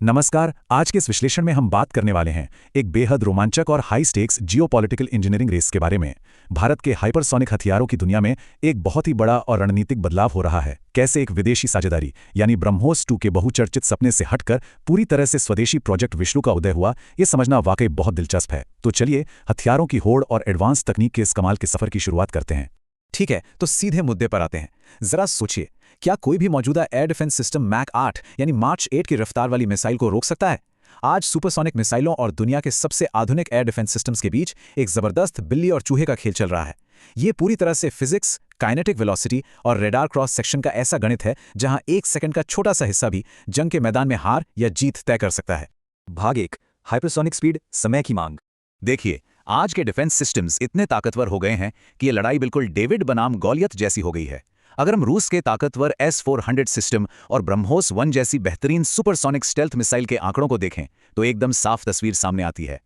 नमस्कार। आज के इस विश्लेषण में हम बात करने वाले हैं एक बेहद रोमांचक और high stakes geopolitical engineering race के बारे में। भारत के हाइपरसोनिक हथियारों की दुनिया में एक बहुत ही बड़ा और रणनीतिक बदलाव हो रहा है। कैसे एक विदेशी साझेदारी यानी ब्रह्मोस 2 के बहुचर्चित सपने से हटकर पूरी तरह से स्वदेशी प्रोजेक्ट विष्णु का उदय हुआ, ये समझना वाकई बहुत दिलचस्प है। तो चलिए हथियारों की होड़ और एडवांस तकनीक के इस कमाल के सफर की शुरुआत करते हैं। ठीक है, तो सीधे मुद्दे पर आते हैं। जरा सोचिए, क्या कोई भी मौजूदा एयर डिफेंस सिस्टम मैक 8 यानी मार्च 8 की रफ्तार वाली मिसाइल को रोक सकता है? आज सुपरसोनिक मिसाइलों और दुनिया के सबसे आधुनिक एयर डिफेंस सिस्टम्स के बीच एक जबरदस्त बिल्ली और चूहे का खेल चल रहा है। ये पूरी तरह से फिजिक्स, काइनेटिक वेलोसिटी और रेडार क्रॉस सेक्शन का ऐसा गणित है जहां एक सेकंड का छोटा सा हिस्सा भी जंग के मैदान में हार या जीत तय कर सकता है। भाग 1, हाइपरसोनिक स्पीड, समय की मांग। देखिए, आज के डिफेंस सिस्टम्स इतने ताकतवर हो गए हैं कि ये लड़ाई बिल्कुल डेविड बनाम गॉलियत जैसी हो गई है। अगर हम रूस के ताकतवर S-400 सिस्टम और ब्रह्मोस 1 जैसी बेहतरीन सुपरसोनिक स्टेल्थ मिसाइल के आंकड़ों को देखें तो एकदम साफ तस्वीर सामने आती है।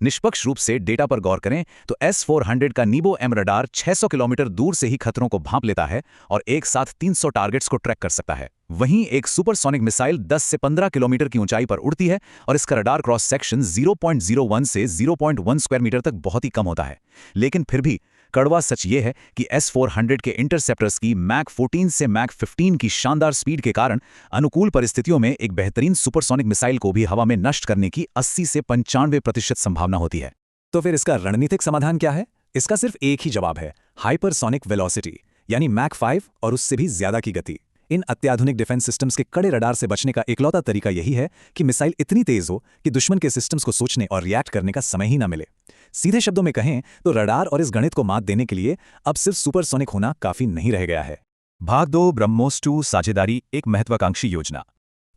निष्पक्ष रूप से डेटा पर गौर करें तो S-400 का नीबो एम रडार 600 किलोमीटर दूर से ही खतरों को भांप लेता है और एक साथ 300 टारगेट्स को ट्रैक कर सकता है। वहीं एक सुपरसोनिक मिसाइल 10 से 15 किलोमीटर की ऊंचाई पर उड़ती है और इसका रडार क्रॉस सेक्शन 0.01 से 0.1 स्क्वायर मीटर तक बहुत ही कम होता है। लेकिन फिर भी कड़वा सच ये है कि S-400 के इंटरसेप्टर्स की मैक 14 से मैक 15 की शानदार स्पीड के कारण अनुकूल परिस्थितियों में एक बेहतरीन सुपरसोनिक मिसाइल को भी हवा में नष्ट करने की 80 से 95% संभावना होती है। तो फिर इसका रणनीतिक समाधान क्या है? इसका सिर्फ एक ही जवाब है, हाइपरसोनिक वेलोसिटी यानी मैक 5 और उससे भी ज्यादा की गति। इन अत्याधुनिक डिफेंस सिस्टम्स के कड़े रडार से बचने का इकलौता तरीका यही है कि मिसाइल इतनी तेज हो कि दुश्मन के सिस्टम्स को सोचने और रिएक्ट करने का समय ही ना मिले। सीधे शब्दों में कहें तो रडार और इस गणित को मात देने के लिए अब सिर्फ सुपरसोनिक होना काफी नहीं रह गया है। भाग 2, ब्रह्मोस 2 साझेदारी, एक महत्वाकांक्षी योजना।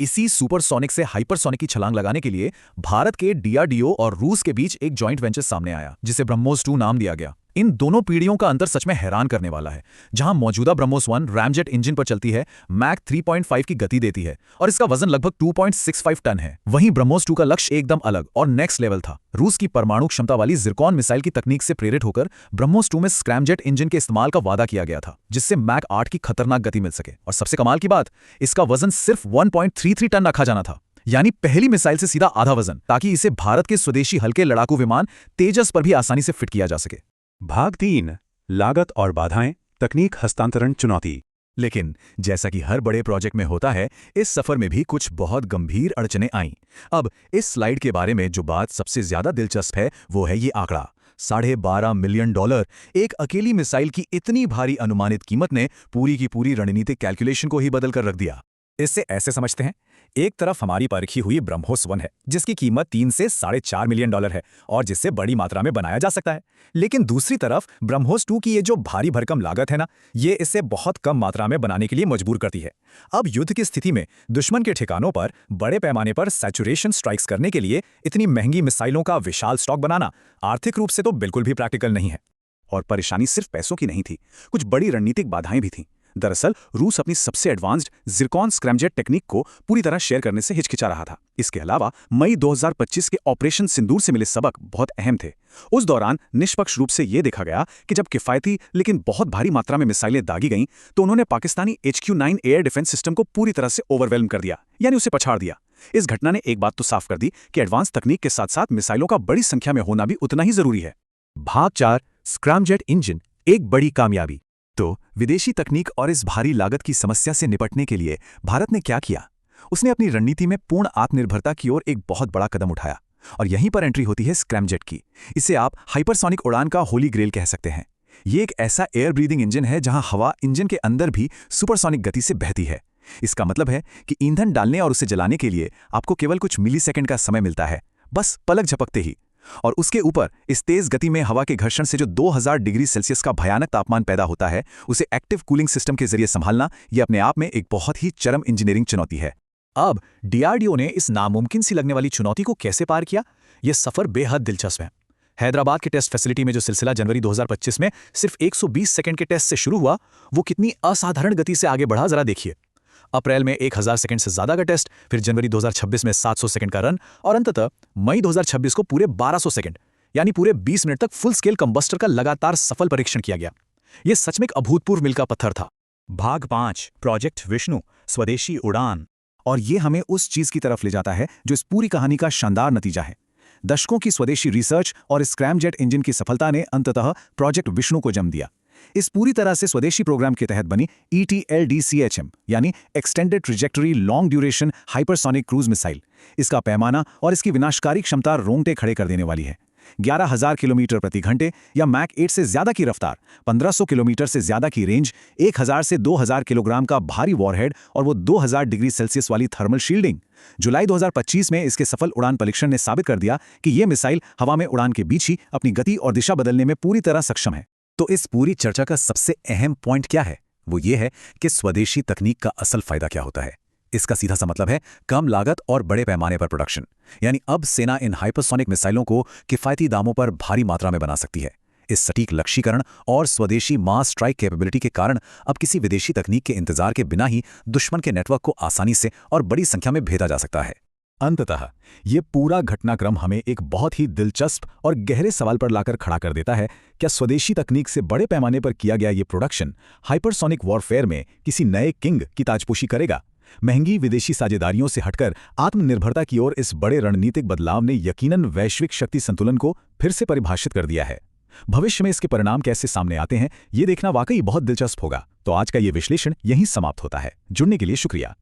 इसी सुपरसोनिक से हाइपरसोनिक की छलांग लगाने के लिए भारत के DRDO और रूस के बीच एक जॉइंट वेंचर सामने आया, जिसे ब्रह्मोस 2 नाम दिया गया। इन दोनों पीढ़ियों का अंतर सच में हैरान करने वाला है। जहां मौजूदा ब्रह्मोस 1 रैमजेट इंजन पर चलती है, मैक 3.5 की गति देती है और इसका वजन लगभग 2.65 टन है, वहीं ब्रह्मोस 2 का लक्ष्य एकदम अलग और नेक्स्ट लेवल था। रूस की परमाणु क्षमता वाली जिरकॉन मिसाइल की तकनीक से प्रेरित होकर ब्रह्मोस 2 में स्क्रैमजेट इंजन के इस्तेमाल का वादा किया गया था, जिससे मैक 8 की खतरनाक गति मिल सके। और सबसे कमाल की बात, इसका वजन सिर्फ 1.33 टन रखा जाना था, यानी पहली मिसाइल से सीधा आधा वजन, ताकि इसे भारत के स्वदेशी हल्के लड़ाकू विमान तेजस पर भी आसानी से फिट किया जा सके। भाग 3, लागत और बाधाएं, तकनीक हस्तांतरण चुनौती। लेकिन जैसा कि हर बड़े प्रोजेक्ट में होता है, इस सफर में भी कुछ बहुत गंभीर अड़चनें आईं। अब इस स्लाइड के बारे में जो बात सबसे ज्यादा दिलचस्प है वो है ये आंकड़ा, $12.5 मिलियन। एक अकेली मिसाइल की इतनी भारी अनुमानित कीमत ने पूरी की पूरी रणनीतिक कैलकुलेशन को ही बदल कर रख दिया। इससे ऐसे समझते हैं, एक तरफ हमारी परखी हुई ब्रह्मोस 1 है, जिसकी कीमत 3 से $4.5 मिलियन है और जिससे बड़ी मात्रा में बनाया जा सकता है। लेकिन दूसरी तरफ ब्रह्मोस 2 की ये जो भारी भरकम लागत है ना, ये इसे बहुत कम मात्रा में बनाने के लिए मजबूर करती है। अब युद्ध की स्थिति में दुश्मन के ठिकानों पर बड़े पैमाने पर सैचुरेशन स्ट्राइक्स करने के लिए इतनी महंगी मिसाइलों का विशाल स्टॉक बनाना आर्थिक रूप से तो बिल्कुल भी प्रैक्टिकल नहीं है। और परेशानी सिर्फ पैसों की नहीं थी, कुछ बड़ी रणनीतिक बाधाएं भी थीं। दरअसल रूस अपनी सबसे एडवांस्ड जिरकॉन स्क्रैमजेट टेक्निक को पूरी तरह शेयर करने से हिचकिचा रहा था। इसके अलावा मई 2025 के ऑपरेशन सिंदूर से मिले सबक बहुत अहम थे। उस दौरान निष्पक्ष रूप से यह देखा गया कि जब किफायती लेकिन बहुत भारी मात्रा में मिसाइलें दागी गईं तो उन्होंने Pakistani HQ-9 air defence system को पूरी तरह से ओवरवेल्म कर दिया, यानी उसे पछाड़ दिया। इस घटना ने एक बात तो साफ कर दी कि एडवांस तकनीक के साथ साथ मिसाइलों का बड़ी संख्या में होना भी उतना ही जरूरी है। भाग 4, स्क्रैमजेट इंजन, एक बड़ी कामयाबी। तो विदेशी तकनीक और इस भारी लागत की समस्या से निपटने के लिए भारत ने क्या किया? उसने अपनी रणनीति में पूर्ण आत्मनिर्भरता की ओर एक बहुत बड़ा कदम उठाया और यहीं पर एंट्री होती है स्क्रैमजेट की। इसे आप हाइपरसोनिक उड़ान का होली ग्रेल कह सकते हैं। ये एक ऐसा एयर ब्रीदिंग इंजन है जहां हवा इंजन के अंदर भी सुपरसोनिक गति से बहती है। इसका मतलब है कि ईंधन डालने और उसे जलाने के लिए आपको केवल कुछ मिलीसेकंड का समय मिलता है, बस पलक झपकते ही। और उसके ऊपर इस तेज गति में हवा के घर्षण से जो 2000 डिग्री सेल्सियस का भयानक तापमान पैदा होता है, उसे एक्टिव कूलिंग सिस्टम के जरिए संभालना यह अपने आप में एक बहुत ही चरम इंजीनियरिंग चुनौती है। अब DRDO ने इस नामुमकिन सी लगने वाली चुनौती को कैसे पार किया? यह सफर बेहद दिलचस्प है। हैदराबाद के टेस्ट फैसिलिटी में जो सिलसिला जनवरी 2025 में सिर्फ 120 सेकंड के टेस्ट से शुरू हुआ, वो कितनी असाधारण गति से आगे बढ़ा, जरा देखिए। अप्रैल में 1000 सेकंड से ज्यादा का टेस्ट, फिर जनवरी 2026 में 700 सेकंड का रन और अंततः मई 2026 को पूरे 1200 सेकंड यानी पूरे 20 मिनट तक फुल स्केल कंबस्टर का लगातार सफल परीक्षण किया गया। यह सच में एक अभूतपूर्व मील का पत्थर था। भाग 5, प्रोजेक्ट विष्णु, स्वदेशी उड़ान। और ये हमें उस चीज की तरफ ले जाता है जो इस पूरी कहानी का शानदार नतीजा है। दशकों की स्वदेशी रिसर्च और स्क्रैमजेट इंजन की सफलता ने अंततः प्रोजेक्ट विष्णु को जन्म दिया। इस पूरी तरह से स्वदेशी प्रोग्राम के तहत बनी ETLDCHM यानी extended trajectory long duration hypersonic cruise missile, इसका पैमाना और इसकी विनाशकारी क्षमता रोंगटे खड़े कर देने वाली है। 11,000 किलोमीटर प्रति घंटे या मैक 8 से ज्यादा की रफ्तार, 1500 किलोमीटर से ज्यादा की रेंज, 1000 से 2000 किलोग्राम का भारी वॉरहेड और वो 2000 डिग्री सेल्सियस वाली थर्मल शील्डिंग। जुलाई 2025 में इसके सफल उड़ान परीक्षण ने साबित कर दिया कि ये मिसाइल हवा में उड़ान के बीच ही अपनी गति और दिशा बदलने में पूरी तरह सक्षम है। तो इस पूरी चर्चा का सबसे अहम पॉइंट क्या है? वो ये है कि स्वदेशी तकनीक का असल फायदा क्या होता है। इसका सीधा सा मतलब है कम लागत और बड़े पैमाने पर प्रोडक्शन। यानी अब सेना इन हाइपरसोनिक मिसाइलों को किफायती दामों पर भारी मात्रा में बना सकती है। इस सटीक लक्ष्यीकरण और स्वदेशी मास स्ट्राइक कैपेबिलिटी के कारण अब किसी विदेशी तकनीक के इंतजार के बिना ही दुश्मन के नेटवर्क को आसानी से और बड़ी संख्या में भेजा जा सकता है। अंततः ये पूरा घटनाक्रम हमें एक बहुत ही दिलचस्प और गहरे सवाल पर लाकर खड़ा कर देता है। क्या स्वदेशी तकनीक से बड़े पैमाने पर किया गया ये प्रोडक्शन हाइपरसोनिक वॉरफेयर में किसी नए किंग की ताजपोशी करेगा? महंगी विदेशी साझेदारियों से हटकर आत्मनिर्भरता की ओर इस बड़े रणनीतिक बदलाव ने यकीनन वैश्विक शक्ति संतुलन को फिर से परिभाषित कर दिया है। भविष्य में इसके परिणाम कैसे सामने आते हैं, ये देखना वाकई बहुत दिलचस्प होगा। तो आज का ये विश्लेषण यहीं समाप्त होता है। जुड़ने के लिए शुक्रिया।